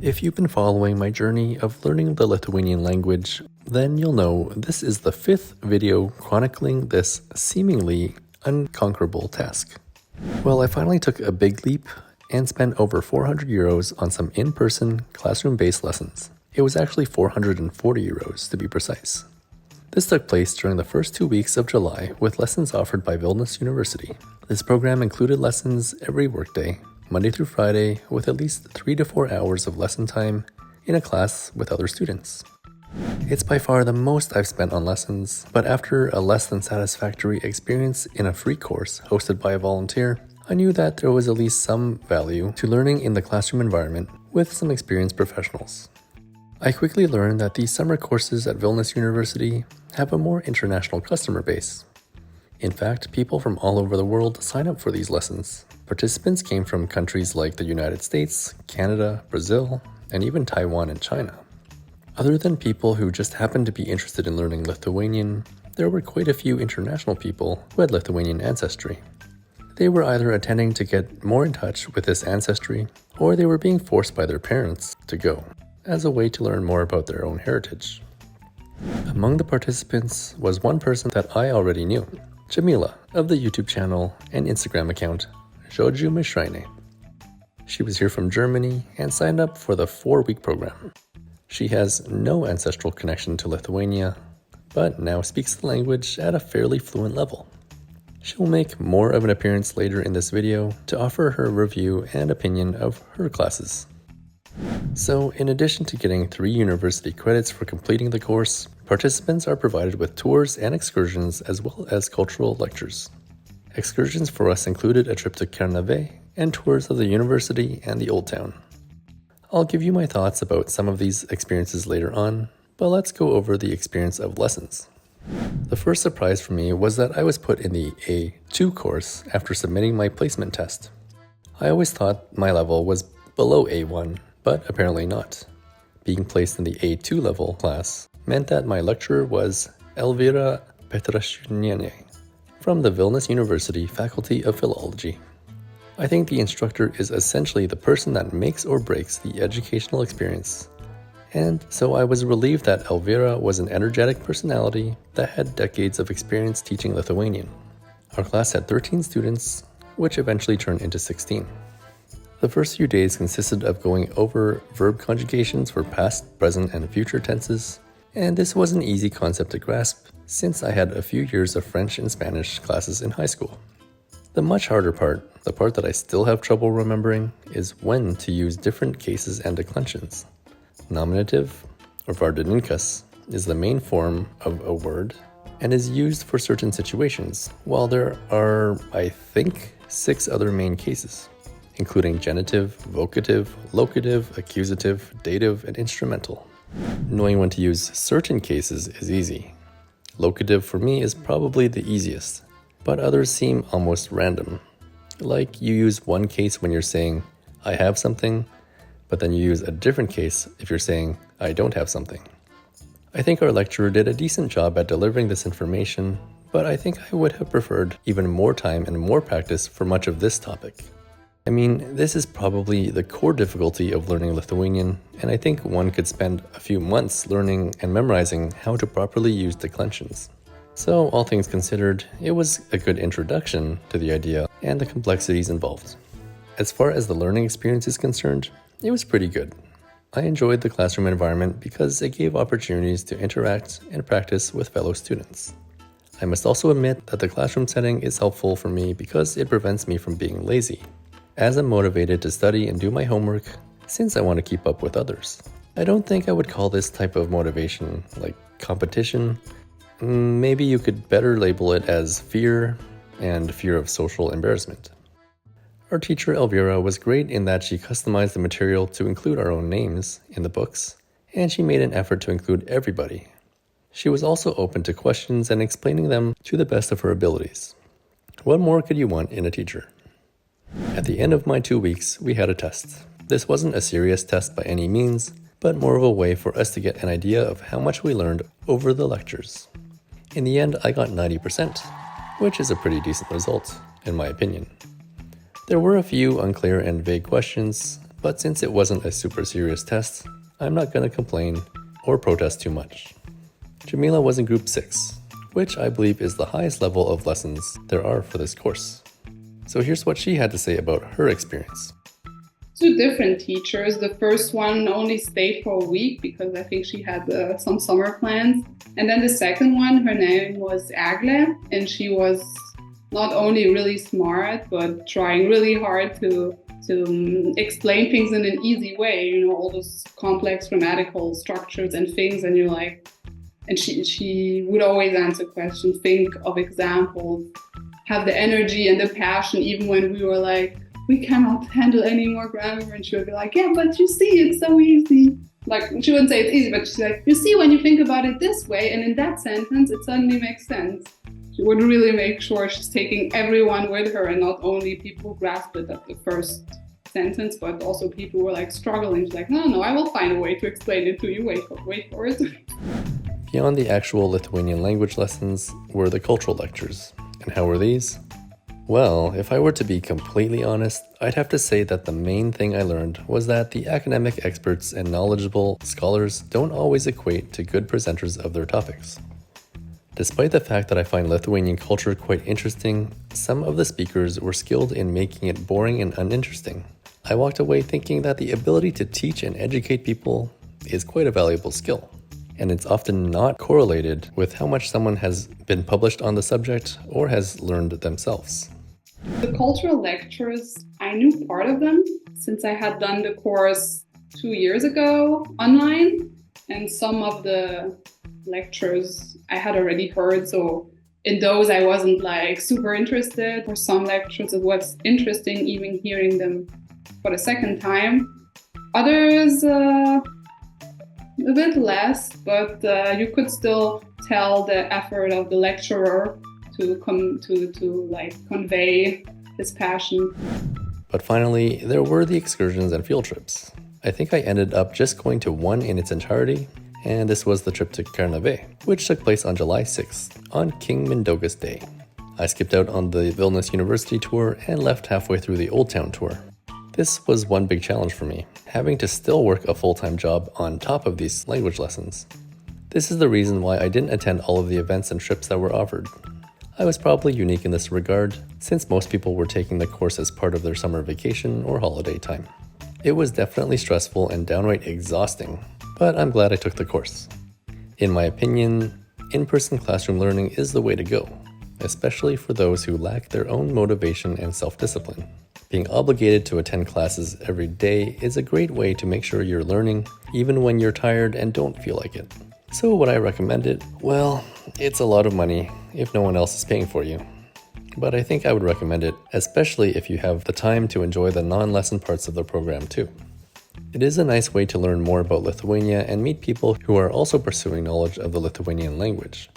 If you've been following my journey of learning the Lithuanian language, then you'll know this is the 5th video chronicling this seemingly unconquerable task. Well, I finally took a big leap and spent over 400 euros on some in-person classroom-based lessons. It was actually 440 euros to be precise. This took place during the first 2 weeks of July with lessons offered by Vilnius University. This program included lessons every workday, Monday through Friday, with at least 3 to 4 hours of lesson time in a class with other students. It's by far the most I've spent on lessons, but after a less than satisfactory experience in a free course hosted by a volunteer, I knew that there was at least some value to learning in the classroom environment with some experienced professionals. I quickly learned that these summer courses at Vilnius University have a more international customer base. In fact, people from all over the world sign up for these lessons. Participants came from countries like the United States, Canada, Brazil, and even Taiwan and China. Other than people who just happened to be interested in learning Lithuanian, there were quite a few international people who had Lithuanian ancestry. They were either attending to get more in touch with this ancestry, or they were being forced by their parents to go, as a way to learn more about their own heritage. Among the participants was one person that I already knew, Jamila, of the YouTube channel and Instagram account, Joju Mishraine. She was here from Germany and signed up for the 4-week program. She has no ancestral connection to Lithuania, but now speaks the language at a fairly fluent level. She will make more of an appearance later in this video to offer her review and opinion of her classes. So, in addition to getting 3 university credits for completing the course, participants are provided with tours and excursions as well as cultural lectures. Excursions for us included a trip to Kernavė and tours of the university and the Old Town. I'll give you my thoughts about some of these experiences later on, but let's go over the experience of lessons. The first surprise for me was that I was put in the A2 course after submitting my placement test. I always thought my level was below A1, but apparently not. Being placed in the A2 level class meant that my lecturer was Elvira Petrashvinienė from the Vilnius University Faculty of Philology. I think the instructor is essentially the person that makes or breaks the educational experience. And so I was relieved that Elvira was an energetic personality that had decades of experience teaching Lithuanian. Our class had 13 students, which eventually turned into 16. The first few days consisted of going over verb conjugations for past, present, and future tenses, and this was an easy concept to grasp since I had a few years of French and Spanish classes in high school. The much harder part, the part that I still have trouble remembering, is when to use different cases and declensions. Nominative, or vardininkas, is the main form of a word and is used for certain situations, while there are, I think, 6 other main cases, including genitive, vocative, locative, accusative, dative, and instrumental. Knowing when to use certain cases is easy. Locative for me is probably the easiest, but others seem almost random. Like you use one case when you're saying, I have something, but then you use a different case if you're saying, I don't have something. I think our lecturer did a decent job at delivering this information, but I think I would have preferred even more time and more practice for much of this topic. I mean, this is probably the core difficulty of learning Lithuanian, and I think one could spend a few months learning and memorizing how to properly use declensions. So, all things considered, it was a good introduction to the idea and the complexities involved. As far as the learning experience is concerned, it was pretty good. I enjoyed the classroom environment because it gave opportunities to interact and practice with fellow students. I must also admit that the classroom setting is helpful for me because it prevents me from being lazy, as I'm motivated to study and do my homework since I want to keep up with others. I don't think I would call this type of motivation like competition. Maybe you could better label it as fear and fear of social embarrassment. Our teacher Elvira was great in that she customized the material to include our own names in the books, and she made an effort to include everybody. She was also open to questions and explaining them to the best of her abilities. What more could you want in a teacher? At the end of my 2 weeks, we had a test. This wasn't a serious test by any means, but more of a way for us to get an idea of how much we learned over the lectures. In the end, I got 90%, which is a pretty decent result, in my opinion. There were a few unclear and vague questions, But since it wasn't a super serious test, I'm not gonna complain or protest too much. Jamila was in group 6, which I believe is the highest level of lessons there are for this course. So here's what she had to say about her experience. 2 different teachers. The first one only stayed for a week because I think she had some summer plans. And then the second one, her name was Agle, and she was not only really smart, but trying really hard to explain things in an easy way, you know, all those complex grammatical structures and things, and you're like, and she would always answer questions, think of examples, have the energy and the passion, even when we were like, we cannot handle any more grammar, and she would be like, yeah, but you see, it's so easy. Like, she wouldn't say it's easy, but she's like, you see, when you think about it this way, and in that sentence, it suddenly makes sense. She would really make sure she's taking everyone with her, and not only people who grasped it at the first sentence, but also people who were like struggling. She's like, no, I will find a way to explain it to you. Wait for it. Beyond the actual Lithuanian language lessons were the cultural lectures. And how were these? Well, if I were to be completely honest, I'd have to say that the main thing I learned was that the academic experts and knowledgeable scholars don't always equate to good presenters of their topics. Despite the fact that I find Lithuanian culture quite interesting, some of the speakers were skilled in making it boring and uninteresting. I walked away thinking that the ability to teach and educate people is quite a valuable skill, and it's often not correlated with how much someone has been published on the subject or has learned themselves. The cultural lectures, I knew part of them since I had done the course 2 years ago online, and some of the lectures I had already heard, so in those I wasn't like super interested. For some lectures it was interesting even hearing them for the second time. Others a bit less, but you could still tell the effort of the lecturer to convey his passion. But finally, there were the excursions and field trips. I think I ended up just going to one in its entirety, and this was the trip to Kernavė, which took place on July 6th, on King Mindaugas Day. I skipped out on the Vilnius University tour and left halfway through the Old Town tour. This was one big challenge for me, having to still work a full-time job on top of these language lessons. This is the reason why I didn't attend all of the events and trips that were offered. I was probably unique in this regard, since most people were taking the course as part of their summer vacation or holiday time. It was definitely stressful and downright exhausting, but I'm glad I took the course. In my opinion, in-person classroom learning is the way to go, especially for those who lack their own motivation and self-discipline. Being obligated to attend classes every day is a great way to make sure you're learning, even when you're tired and don't feel like it. So would I recommend it? Well, it's a lot of money if no one else is paying for you. But I think I would recommend it, especially if you have the time to enjoy the non-lesson parts of the program too. It is a nice way to learn more about Lithuania and meet people who are also pursuing knowledge of the Lithuanian language.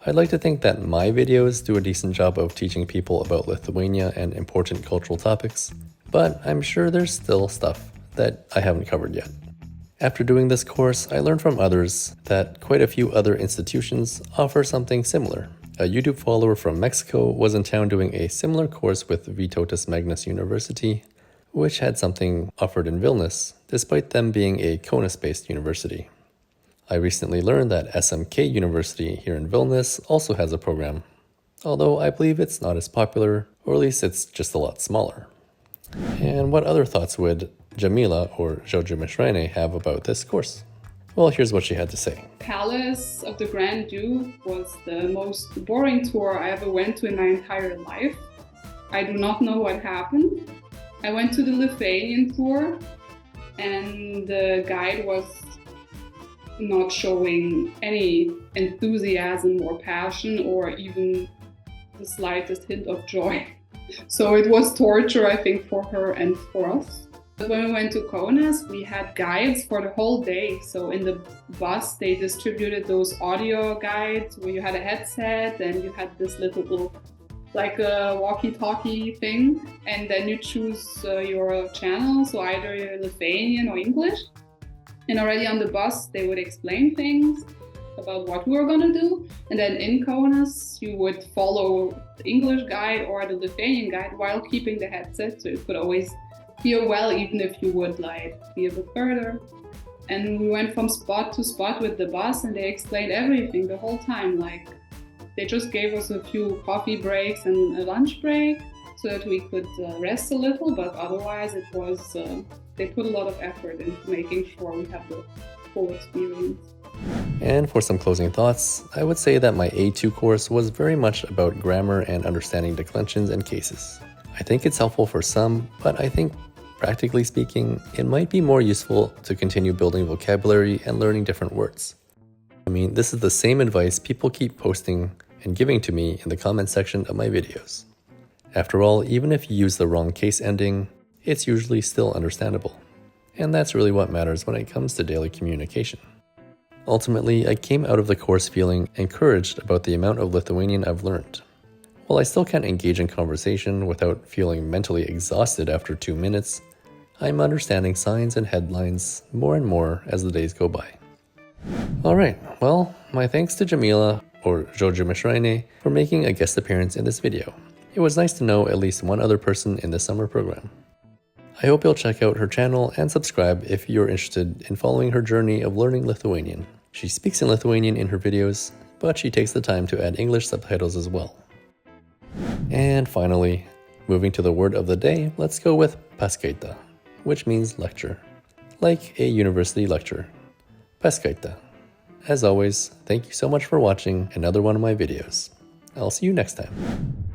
I'd like to think that my videos do a decent job of teaching people about Lithuania and important cultural topics, but I'm sure there's still stuff that I haven't covered yet. After doing this course, I learned from others that quite a few other institutions offer something similar. A YouTube follower from Mexico was in town doing a similar course with Vytautas Magnus University, which had something offered in Vilnius, despite them being a Kaunas-based university. I recently learned that SMK University here in Vilnius also has a program, although I believe it's not as popular, or at least it's just a lot smaller. And what other thoughts would Jamila, or Žodžių mišrainė, have about this course? Well, here's what she had to say. Palace of the Grand Duke was the most boring tour I ever went to in my entire life. I do not know what happened. I went to the Lithuanian tour, and the guide was not showing any enthusiasm or passion or even the slightest hint of joy. So it was torture, I think, for her and for us. But when we went to Kaunas, we had guides for the whole day. So in the bus, they distributed those audio guides where you had a headset and you had this little like a walkie-talkie thing, and then you choose your channel, so either Lithuanian or English. And already on the bus, they would explain things about what we were going to do. And then in Kaunas, you would follow the English guide or the Lithuanian guide while keeping the headset, so you could always hear well, even if you would like be a bit further. And we went from spot to spot with the bus, and they explained everything the whole time. Like, they just gave us a few coffee breaks and a lunch break so that we could rest a little, but otherwise it was, they put a lot of effort into making sure we have the full experience. And for some closing thoughts, I would say that my A2 course was very much about grammar and understanding declensions and cases. I think it's helpful for some, but I think practically speaking, it might be more useful to continue building vocabulary and learning different words. I mean, this is the same advice people keep posting and giving to me in the comment section of my videos. After all, even if you use the wrong case ending, it's usually still understandable. And that's really what matters when it comes to daily communication. Ultimately, I came out of the course feeling encouraged about the amount of Lithuanian I've learned. While I still can't engage in conversation without feeling mentally exhausted after 2 minutes, I'm understanding signs and headlines more and more as the days go by. Alright, well, my thanks to Jamila, or Jojo Mishraine, for making a guest appearance in this video. It was nice to know at least one other person in the summer program. I hope you'll check out her channel and subscribe if you're interested in following her journey of learning Lithuanian. She speaks in Lithuanian in her videos, but she takes the time to add English subtitles as well. And finally, moving to the word of the day, let's go with paskaita, which means lecture, like a university lecture. Paskaita. As always, thank you so much for watching another one of my videos. I'll see you next time.